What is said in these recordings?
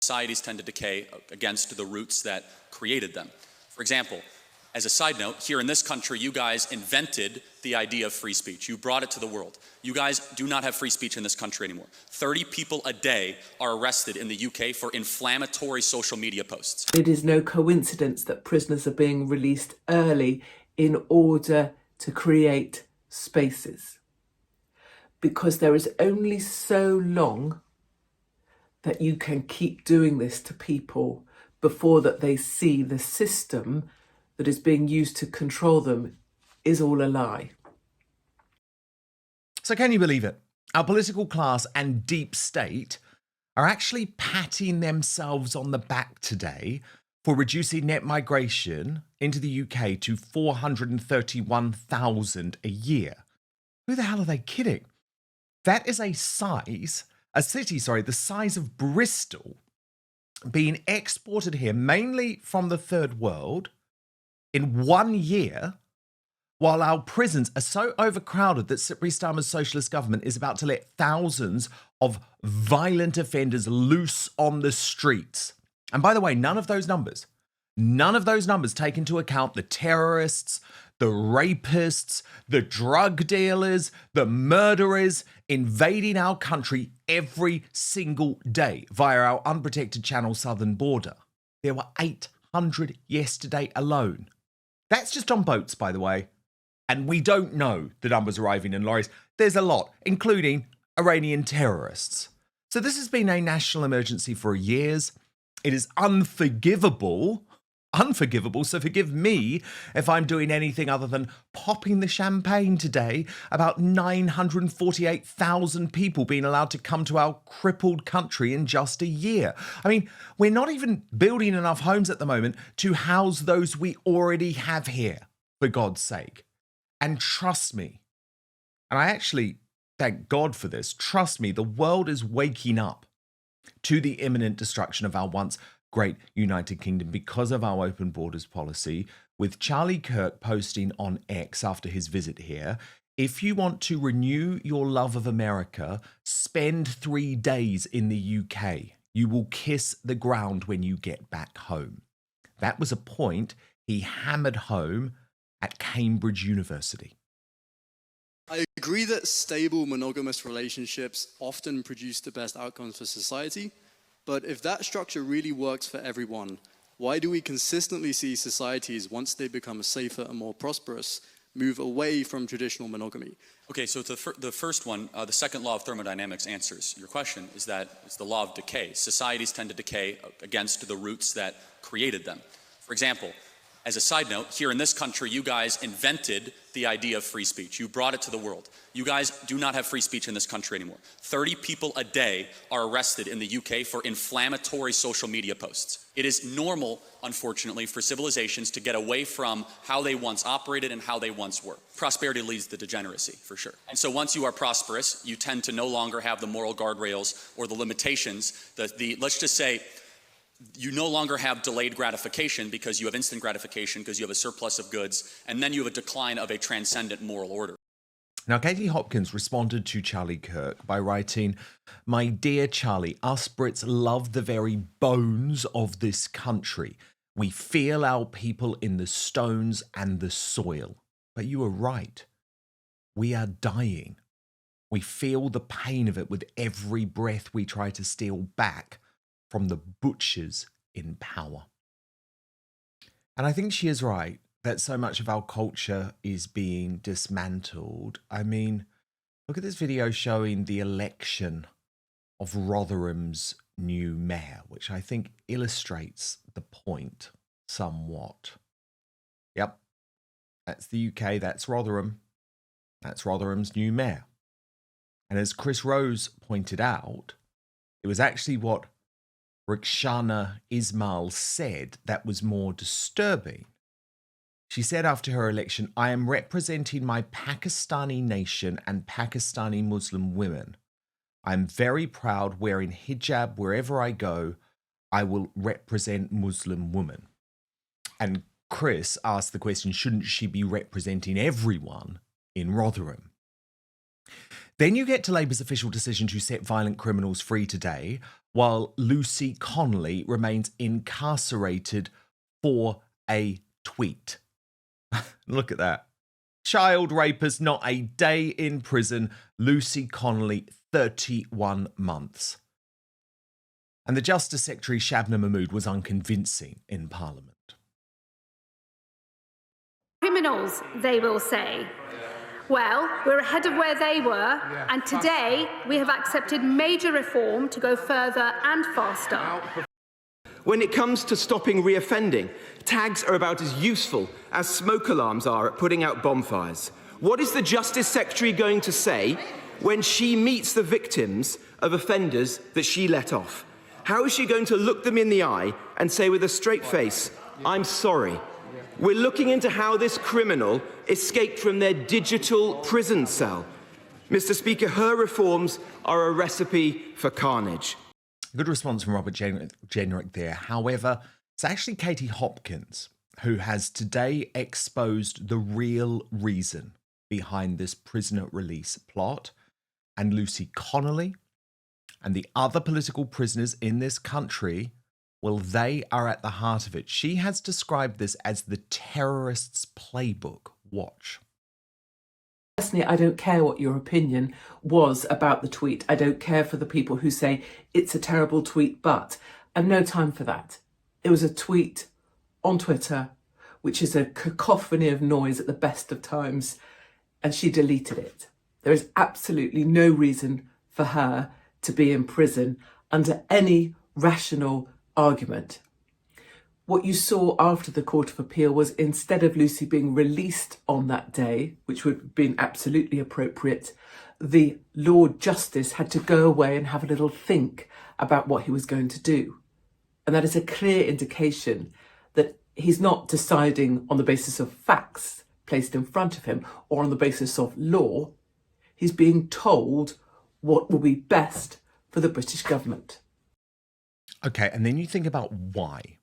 Societies tend to decay against the roots that created them. For example, as a side note, here in this country, you guys invented the idea of free speech. You brought it to the world. You guys do not have free speech in this country anymore. 30 people a day are arrested in the UK for inflammatory social media posts. It is no coincidence that prisoners are being released early in order to create spaces, because there is only so long that you can keep doing this to people before that they see the system that is being used to control them is all a lie. So can you believe it? Our political class and deep state are actually patting themselves on the back today for reducing net migration into the UK to 431,000 a year. Who the hell are they kidding? That is a city, the size of Bristol, being exported here mainly from the third world in 1 year, while our prisons are so overcrowded that Sipri Starmer's socialist government is about to let thousands of violent offenders loose on the streets. And by the way, none of those numbers take into account the terrorists, the rapists, the drug dealers, the murderers invading our country every single day via our unprotected Channel southern border. There were 800 yesterday alone. That's just on boats, by the way. And we don't know the numbers arriving in lorries. There's a lot, including Iranian terrorists. So this has been a national emergency for years. It is unforgivable, so forgive me if I'm doing anything other than popping the champagne today about 948,000 people being allowed to come to our crippled country in just a year. I mean, we're not even building enough homes at the moment to house those we already have here, for God's sake. And trust me, and I actually thank God for this, trust me, the world is waking up to the imminent destruction of our once great United Kingdom because of our open borders policy, with Charlie Kirk posting on X after his visit here, if you want to renew your love of America, spend 3 days in the UK. You will kiss the ground when you get back home. That was a point he hammered home at Cambridge University. I agree that stable monogamous relationships often produce the best outcomes for society. But if that structure really works for everyone, why do we consistently see societies, once they become safer and more prosperous, move away from traditional monogamy? Okay, so the first one, the second law of thermodynamics answers your question, is that it's the law of decay. Societies tend to decay against the roots that created them. For example, as a side note, here in this country, you guys invented the idea of free speech. You brought it to the world. You guys do not have free speech in this country anymore. 30 people a day are arrested in the UK for inflammatory social media posts. It is normal, unfortunately, for civilizations to get away from how they once operated and how they once were. Prosperity leads to degeneracy, for sure. And so once you are prosperous, you tend to no longer have the moral guardrails or the limitations, let's just say, you no longer have delayed gratification because you have instant gratification, because you have a surplus of goods, and then you have a decline of a transcendent moral order. Now, Katie Hopkins responded to Charlie Kirk by writing, "My dear Charlie, us Brits love the very bones of this country. We feel our people in the stones and the soil. But you are right. We are dying. We feel the pain of it with every breath we try to steal back from the butchers in power." And I think she is right that so much of our culture is being dismantled. I mean, look at this video showing the election of Rotherham's new mayor, which I think illustrates the point somewhat. Yep, that's the UK, that's Rotherham. That's Rotherham's new mayor. And as Chris Rose pointed out, it was actually what Rikshana Ismail said that was more disturbing. She said after her election, "I am representing my Pakistani nation and Pakistani Muslim women. I'm very proud wearing hijab wherever I go. I will represent Muslim women." And Chris asked the question, shouldn't she be representing everyone in Rotherham? Then you get to Labour's official decision to set violent criminals free today, while Lucy Connolly remains incarcerated for a tweet. Look at that. Child rapist, not a day in prison. Lucy Connolly, 31 months. And the Justice Secretary, Shabnam Mahmood, was unconvincing in Parliament. Criminals, they will say. Well, we're ahead of where they were, and today we have accepted major reform to go further and faster. When it comes to stopping reoffending, tags are about as useful as smoke alarms are at putting out bonfires. What is the Justice Secretary going to say when she meets the victims of offenders that she let off? How is she going to look them in the eye and say with a straight face, "I'm sorry"? We're looking into how this criminal escaped from their digital prison cell. Mr. Speaker, her reforms are a recipe for carnage. Good response from Robert Jenrick there. However, it's actually Katie Hopkins who has today exposed the real reason behind this prisoner release plot. And Lucy Connolly and the other political prisoners in this country, well, they are at the heart of it. She has described this as the terrorists' playbook. Watch. Personally, I don't care what your opinion was about the tweet. I don't care for the people who say it's a terrible tweet, but I've no time for that. It was a tweet on Twitter, which is a cacophony of noise at the best of times, and she deleted it. There is absolutely no reason for her to be in prison under any rational argument. What you saw after the Court of Appeal was, instead of Lucy being released on that day, which would have been absolutely appropriate, the Lord Justice had to go away and have a little think about what he was going to do. And that is a clear indication that he's not deciding on the basis of facts placed in front of him or on the basis of law. He's being told what will be best for the British government. Okay, and then you think about why.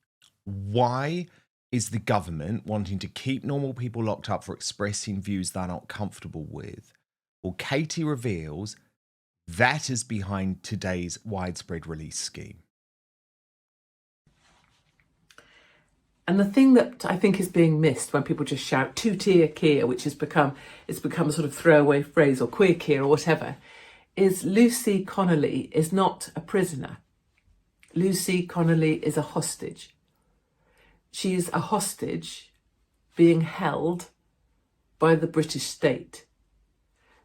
Why is the government wanting to keep normal people locked up for expressing views they're not comfortable with? Well, Katie reveals that is behind today's widespread release scheme. And the thing that I think is being missed when people just shout two-tier queer, which has become a sort of throwaway phrase, or queer queer or whatever, is Lucy Connolly is not a prisoner. Lucy Connolly is a hostage. She is a hostage being held by the British state.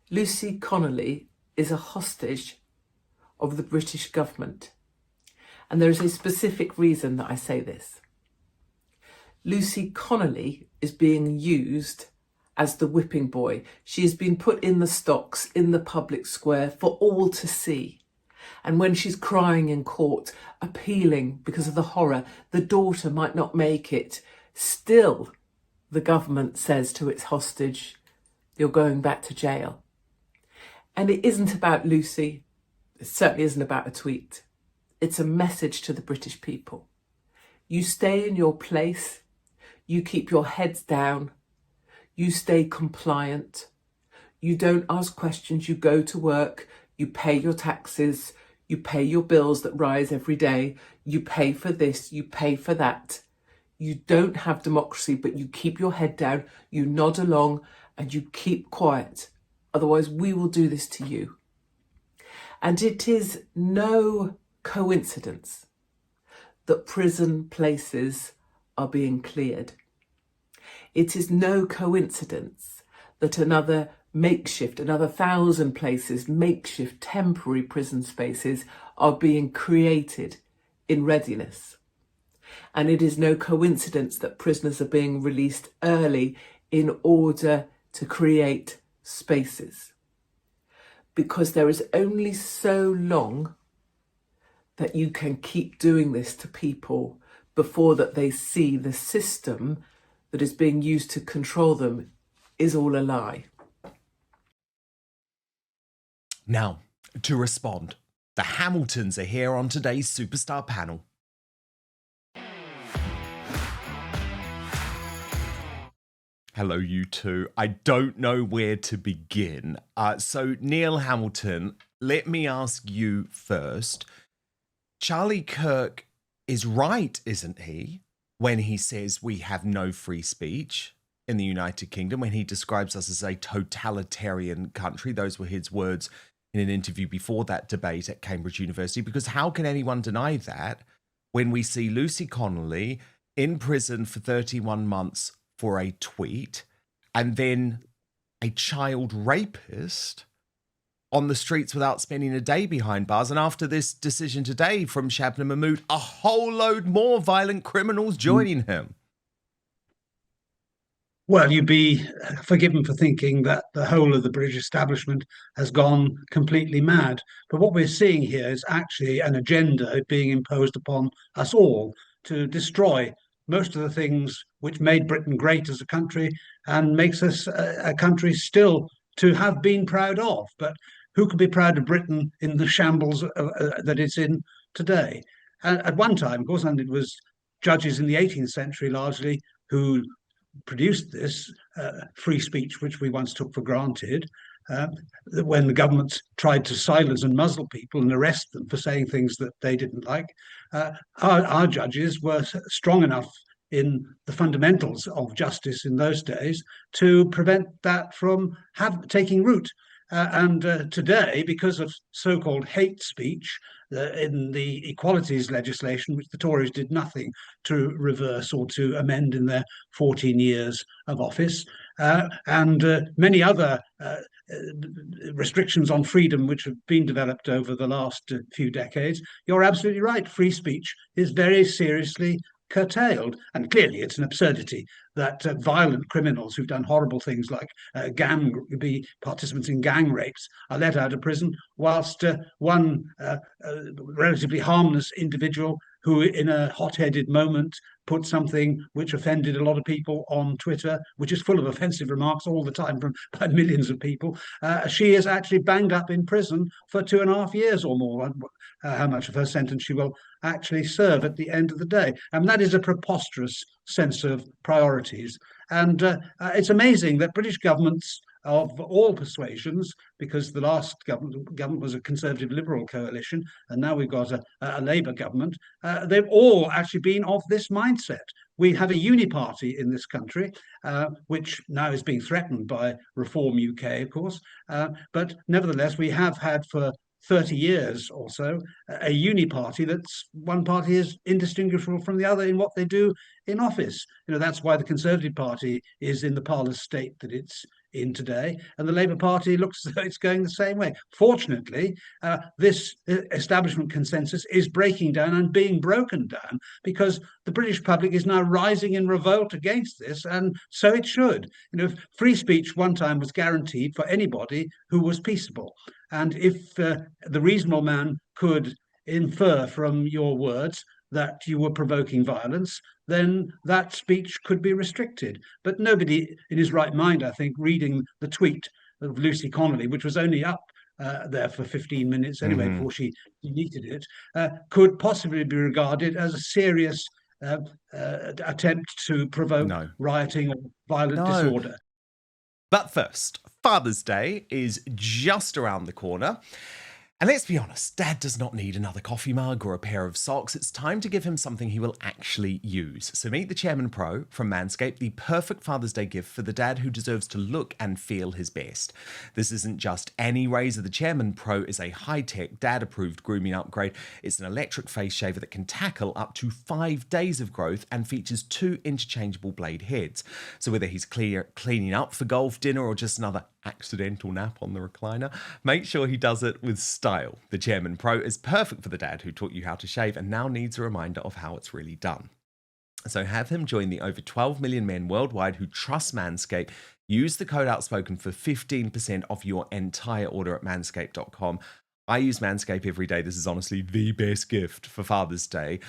Lucy Connolly is a hostage of the British government. And there is a specific reason that I say this. Lucy Connolly is being used as the whipping boy. She has been put in the stocks in the public square for all to see. And when she's crying in court, appealing because of the horror, the daughter might not make it, still the government says to its hostage, "You're going back to jail." And it isn't about Lucy. It certainly isn't about a tweet. It's a message to the British people. You stay in your place. You keep your heads down. You stay compliant. You don't ask questions. You go to work. You pay your taxes. You pay your bills that rise every day. You pay for this. You pay for that. You don't have democracy, but you keep your head down. You nod along and you keep quiet. Otherwise, we will do this to you. And it is no coincidence that prison places are being cleared. It is no coincidence that another 1,000 places, makeshift temporary prison spaces are being created in readiness. And it is no coincidence that prisoners are being released early in order to create spaces. Because there is only so long that you can keep doing this to people before that they see the system that is being used to control them is all a lie. Now, to respond, the Hamiltons are here on today's Superstar panel. Hello, you two. I don't know where to begin. So, Neil Hamilton, let me ask you first. Charlie Kirk is right, isn't he, when he says we have no free speech in the United Kingdom, when he describes us as a totalitarian country? Those were his words in an interview before that debate at Cambridge University, because how can anyone deny that when we see Lucy Connolly in prison for 31 months for a tweet, and then a child rapist on the streets without spending a day behind bars, and after this decision today from Shabnam Mahmood, a whole load more violent criminals joining him? Well, you'd be forgiven for thinking that the whole of the British establishment has gone completely mad. But what we're seeing here is actually an agenda being imposed upon us all to destroy most of the things which made Britain great as a country and makes us a country still to have been proud of. But who could be proud of Britain in the shambles that it's in today? And at one time, of course, and it was judges in the 18th century largely who produced this free speech, which we once took for granted, when the government tried to silence and muzzle people and arrest them for saying things that they didn't like. Our judges were strong enough in the fundamentals of justice in those days to prevent that from taking root. And today, because of so-called hate speech in the equalities legislation, which the Tories did nothing to reverse or to amend in their 14 years of office, and many other restrictions on freedom which have been developed over the last few decades, you're absolutely right. Free speech is very seriously curtailed. And clearly it's an absurdity that violent criminals who've done horrible things like be participants in gang rapes are let out of prison, whilst one relatively harmless individual who in a hot-headed moment put something which offended a lot of people on Twitter, which is full of offensive remarks all the time by millions of people, she is actually banged up in prison for 2.5 years or more. How much of her sentence she will actually serve at the end of the day. And that is a preposterous sense of priorities. And it's amazing that British governments of all persuasions, because the last government was a Conservative Liberal coalition, and now we've got a Labour government, they've all actually been of this mindset. We have a uni-party in this country, which now is being threatened by Reform UK, of course, but nevertheless, we have had for 30 years or so, a uni-party that's one party is indistinguishable from the other in what they do in office. That's why the Conservative Party is in the parlous state that it's in today, and the Labour Party looks as though it's going the same way. Fortunately, this establishment consensus is breaking down and being broken down because the British public is now rising in revolt against this, and so it should. Free speech one time was guaranteed for anybody who was peaceable. And if the reasonable man could infer from your words that you were provoking violence, then that speech could be restricted. But nobody in his right mind, I think, reading the tweet of Lucy Connolly, which was only up there for 15 minutes anyway before she deleted it, could possibly be regarded as a serious attempt to provoke rioting or violent disorder. But first, Father's Day is just around the corner. And let's be honest, Dad does not need another coffee mug or a pair of socks. It's time to give him something he will actually use. So meet the Chairman Pro from Manscaped, the perfect Father's Day gift for the dad who deserves to look and feel his best. This isn't just any razor. The Chairman Pro is a high-tech, dad-approved grooming upgrade. It's an electric face shaver that can tackle up to 5 days of growth and features 2 interchangeable blade heads. So whether he's cleaning up for golf, dinner, or just another accidental nap on the recliner, make sure he does it with style. The Chairman Pro is perfect for the dad who taught you how to shave and now needs a reminder of how it's really done. So have him join the over 12 million men worldwide who trust Manscaped. Use the code Outspoken for 15% off your entire order at manscaped.com. I use Manscaped every day. This is honestly the best gift for Father's Day.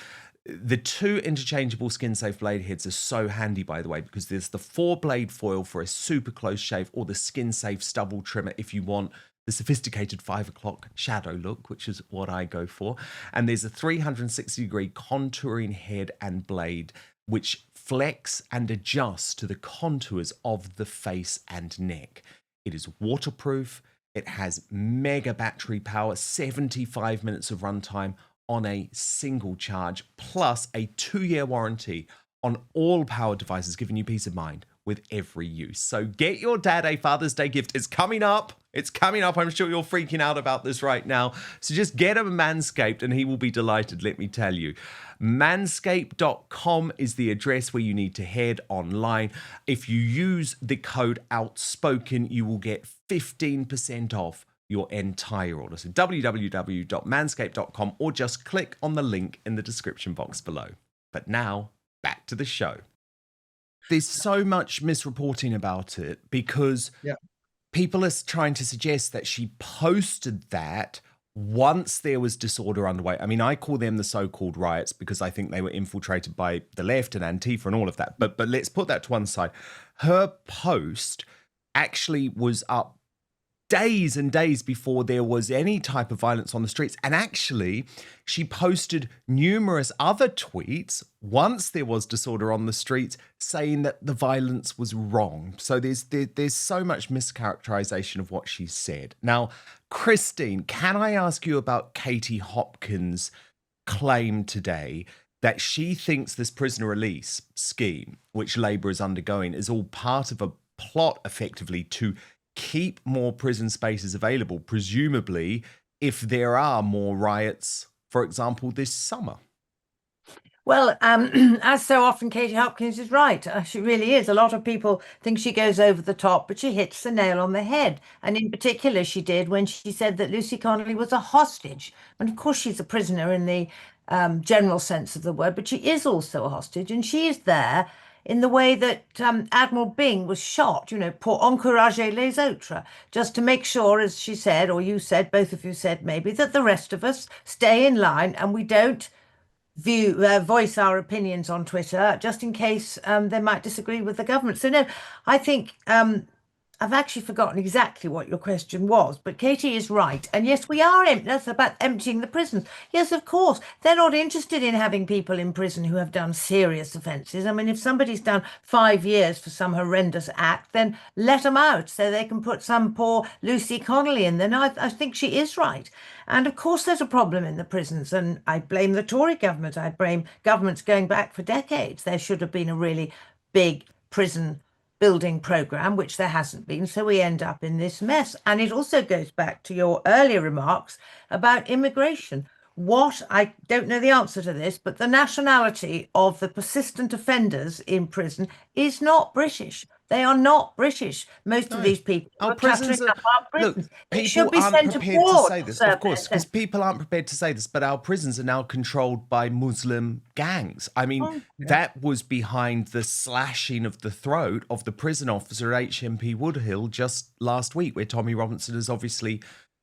The 2 interchangeable skin-safe blade heads are so handy, by the way, because there's the 4-blade foil for a super close shave or the skin-safe stubble trimmer if you want the sophisticated 5 o'clock shadow look, which is what I go for. And there's a 360-degree contouring head and blade which flex and adjust to the contours of the face and neck. It is waterproof. It has mega battery power, 75 minutes of runtime on a single charge, plus a 2-year warranty on all powered devices, giving you peace of mind with every use. So get your dad a Father's Day gift. It's coming up. It's coming up. I'm sure you're freaking out about this right now. So just get him a Manscaped and he will be delighted, let me tell you. Manscaped.com is the address where you need to head online. If you use the code Outspoken, you will get 15% off your entire order. So www.manscaped.com, or just click on the link in the description box below. But now, back to the show. There's so much misreporting about it because people are trying to suggest that she posted that once there was disorder underway. I mean, I call them the so-called riots because I think they were infiltrated by the left and Antifa and all of that. But let's put that to one side. Her post actually was up days and days before there was any type of violence on the streets. And actually, she posted numerous other tweets once there was disorder on the streets saying that the violence was wrong. So there's so much mischaracterization of what she said. Now, Christine, can I ask you about Katie Hopkins' claim today that she thinks this prisoner release scheme, which Labour is undergoing, is all part of a plot effectively to keep more prison spaces available, presumably if there are more riots, for example, this summer? Well, as so often, Katie Hopkins is right. She really is. A lot of people think she goes over the top, but she hits the nail on the head. And in particular, she did when she said that Lucy Connolly was a hostage. And of course, she's a prisoner in the general sense of the word, but she is also a hostage. And she is there in the way that Admiral Byng was shot, pour encourager les autres, just to make sure, as she said, or you said, both of you said maybe, that the rest of us stay in line and we don't voice our opinions on Twitter, just in case they might disagree with the government. So no, I think I've actually forgotten exactly what your question was, but Katie is right. And yes, we are that's about emptying the prisons. Yes, of course. They're not interested in having people in prison who have done serious offences. I mean, if somebody's done 5 years for some horrendous act, then let them out so they can put some poor Lucy Connolly in. Then I think she is right. And of course, there's a problem in the prisons. And I blame the Tory government. I blame governments going back for decades. There should have been a really big prison building programme, which there hasn't been, so we end up in this mess. And it also goes back to your earlier remarks about immigration. I don't know the answer to this, but the nationality of the persistent offenders in prison is not British. They are not British. Most of these people our prisons are, look, they should people be aren't sent prepared abroad to say this, of course, because people aren't prepared to say this, but our prisons are now controlled by Muslim gangs. I mean, that was behind the slashing of the throat of the prison officer at HMP Woodhill just last week, where Tommy Robinson is obviously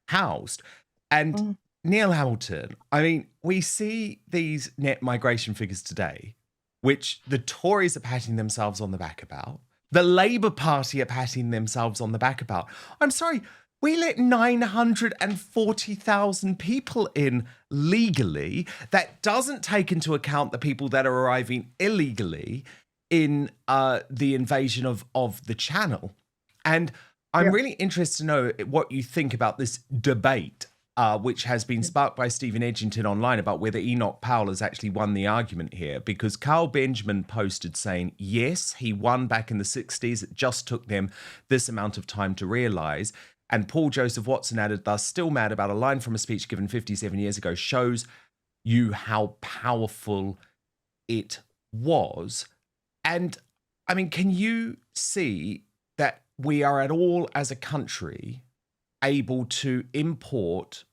housed. And Neil Hamilton, I mean, we see these net migration figures today, which the Tories are patting themselves on the back about. The Labour Party are patting themselves on the back about. I'm sorry, we let 940,000 people in legally. That doesn't take into account the people that are arriving illegally in the invasion of the Channel. And I'm really interested to know what you think about this debate, which has been sparked by Stephen Edgington online about whether Enoch Powell has actually won the argument here, because Carl Benjamin posted saying, yes, he won back in the 60s. It just took them this amount of time to realise. And Paul Joseph Watson added, thus still mad about a line from a speech given 57 years ago shows you how powerful it was. And I mean, can you see that we are at all as a country able to import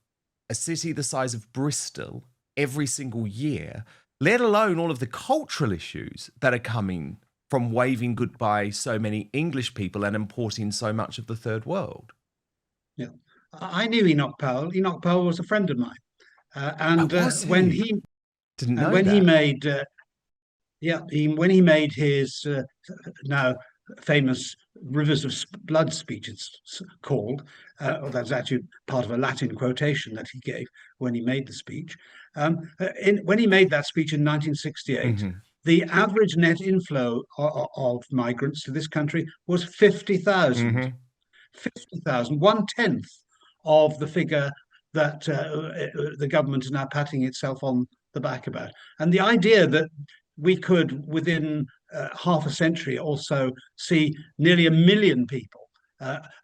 a city the size of Bristol every single year, let alone all of the cultural issues that are coming from waving goodbye so many English people and importing so much of the third world? Yeah, I knew Enoch Powell. Enoch Powell was a friend of mine, when he made his now famous Rivers of Blood speech, it's called, that's actually part of a Latin quotation that he gave when he made the speech. When he made that speech in 1968, the average net inflow of migrants to this country was 50,000. Mhm. 50,000, 1/10 of the figure that the government is now patting itself on the back about. And the idea that we could, within half a century or so, see nearly 1 million people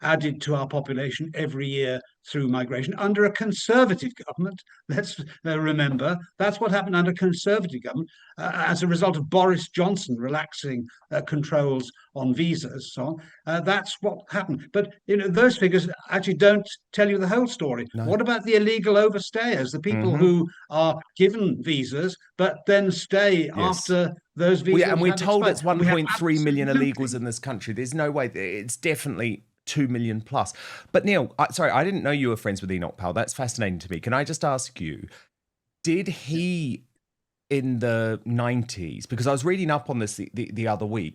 added to our population every year through migration under a Conservative government. Let's remember, that's what happened under Conservative government as a result of Boris Johnson relaxing controls on visas. So that's what happened. But those figures actually don't tell you the whole story. No. What about the illegal overstayers, the people who are given visas but then stay after those visas? And we're told expired? it's 1.3 million illegals in this country. There's no way. It's definitely 2 million plus. But Neil, sorry, I didn't know you were friends with Enoch Powell. That's fascinating to me. Can I just ask you, did he, in the 90s, because I was reading up on this the other week,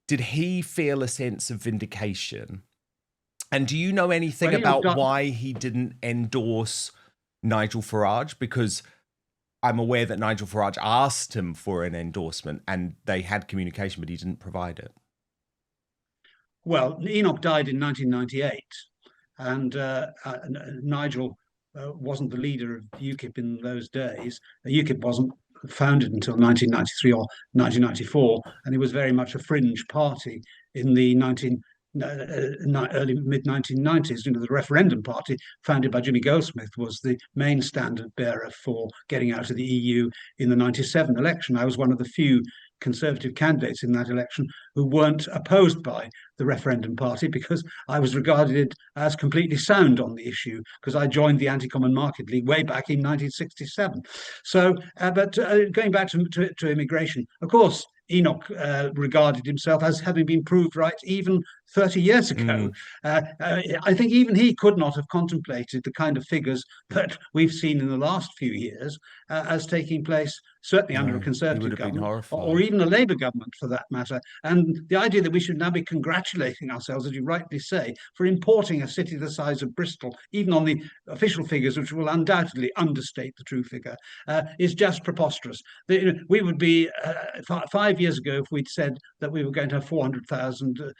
did he feel a sense of vindication? And do you know anything about why he didn't endorse Nigel Farage? Because I'm aware that Nigel Farage asked him for an endorsement and they had communication, but he didn't provide it. Well, Enoch died in 1998, and Nigel wasn't the leader of UKIP in those days. UKIP wasn't founded until 1993 or 1994, and it was very much a fringe party in the early mid-1990s. The referendum party, founded by Jimmy Goldsmith, was the main standard bearer for getting out of the EU in the 97 election. I was one of the few Conservative candidates in that election who weren't opposed by the referendum party, because I was regarded as completely sound on the issue, because I joined the Anti-Common Market League way back in 1967. So, but going back to immigration, of course, Enoch regarded himself as having been proved right even 30 years ago. I think even he could not have contemplated the kind of figures that we've seen in the last few years as taking place, certainly under a Conservative government, or even a Labour government for that matter. And the idea that we should now be congratulating ourselves, as you rightly say, for importing a city the size of Bristol, even on the official figures, which will undoubtedly understate the true figure, is just preposterous. We would be 5 years ago, if we'd said that we were going to have 400,000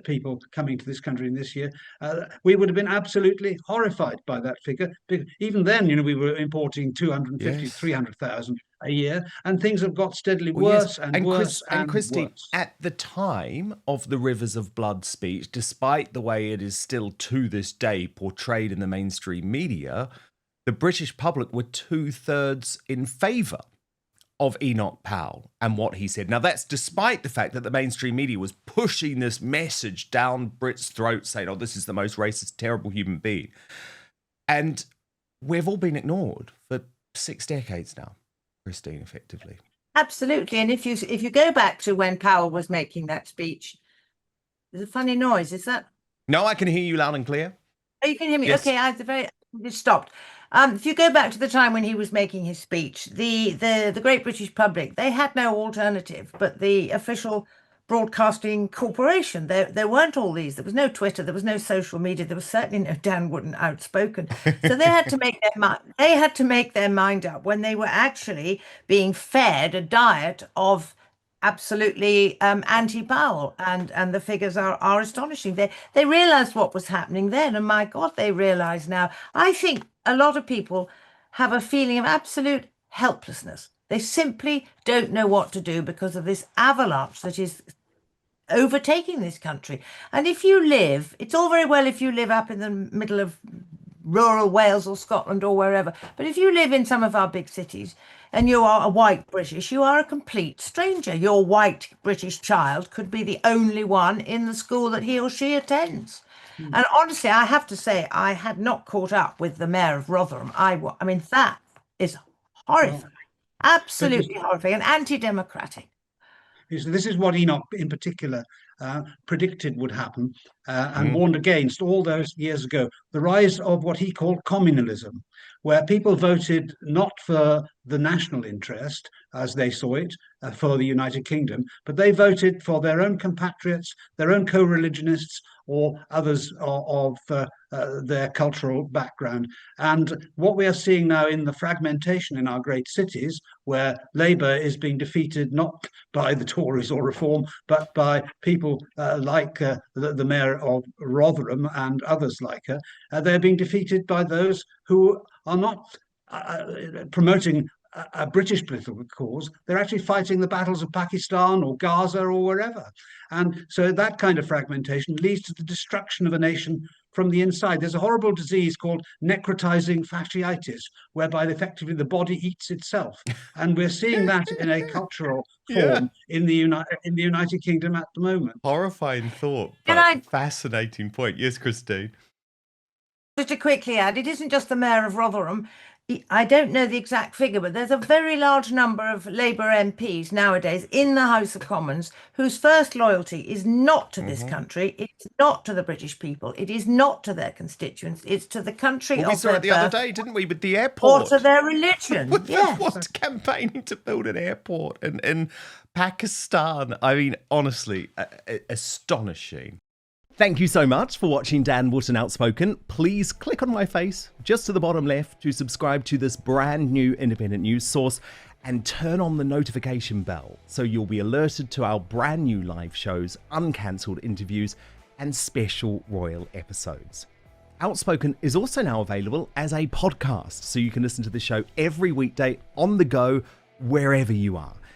people coming to this country in this year, we would have been absolutely horrified by that figure. Even then, we were importing 250, 300,000 a year, and things have got steadily worse and worse and Christine, worse. at the time of the Rivers of Blood speech, despite the way it is still to this day portrayed in the mainstream media, the British public were 2/3 in favour of Enoch Powell and what he said. Now, that's despite the fact that the mainstream media was pushing this message down Brits' throats, saying, oh, this is the most racist, terrible human being. And we've all been ignored for 6 decades now, Christine, effectively. Absolutely. And if you go back to when Powell was making that speech, there's a funny noise. Is that? No, I can hear you loud and clear. Oh, you can hear me? Yes. Okay, it stopped. If you go back to the time when he was making his speech, the great British public, they had no alternative but the official broadcasting corporation. There weren't all these. There was no Twitter. There was no social media. There was certainly no Dan Wootton Outspoken. So they had to make their mind. They had to make their mind up when they were actually being fed a diet of absolutely anti-Powell, and the figures are astonishing. They realized what was happening then, and my God, they realize now. I think a lot of people have a feeling of absolute helplessness. They simply don't know what to do because of this avalanche that is overtaking this country. And if you live, it's all very well if you live up in the middle of rural Wales or Scotland or wherever, but if you live in some of our big cities and you are a white British, you are a complete stranger. Your white British child could be the only one in the school that he or she attends. And honestly, I have to say, I had not caught up with the mayor of Rotherham. I mean, that is horrifying, absolutely horrifying and anti-democratic. This is what Enoch in particular predicted would happen and warned against all those years ago, the rise of what he called communalism, where people voted not for the national interest as they saw it for the United Kingdom, but they voted for their own compatriots, their own co-religionists, or others of their cultural background. And what we are seeing now in the fragmentation in our great cities, where Labour is being defeated not by the Tories or Reform, but by people like the Mayor of Rotherham and others like her, they're being defeated by those who are not promoting a British political cause. They're actually fighting the battles of Pakistan or Gaza or wherever. And so that kind of fragmentation leads to the destruction of a nation from the inside. There's a horrible disease called necrotizing fasciitis, whereby effectively the body eats itself. And we're seeing that in a cultural form in the United Kingdom at the moment. Horrifying thought, Can but fascinating point. Yes, Christine. Just to quickly add, it isn't just the Mayor of Rotherham. I don't know the exact figure, but there's a very large number of Labour MPs nowadays in the House of Commons whose first loyalty is not to this country, it's not to the British people, it is not to their constituents, it's to the country We of saw their it the other birth day, didn't we, with the airport? or to their religion. Yes. What campaigning to build an airport in Pakistan? I mean, honestly, astonishing. Thank you so much for watching Dan Wootton Outspoken. Please click on my face just to the bottom left to subscribe to this brand new independent news source and turn on the notification bell so you'll be alerted to our brand new live shows, uncancelled interviews and special royal episodes. Outspoken is also now available as a podcast, so you can listen to the show every weekday on the go wherever you are.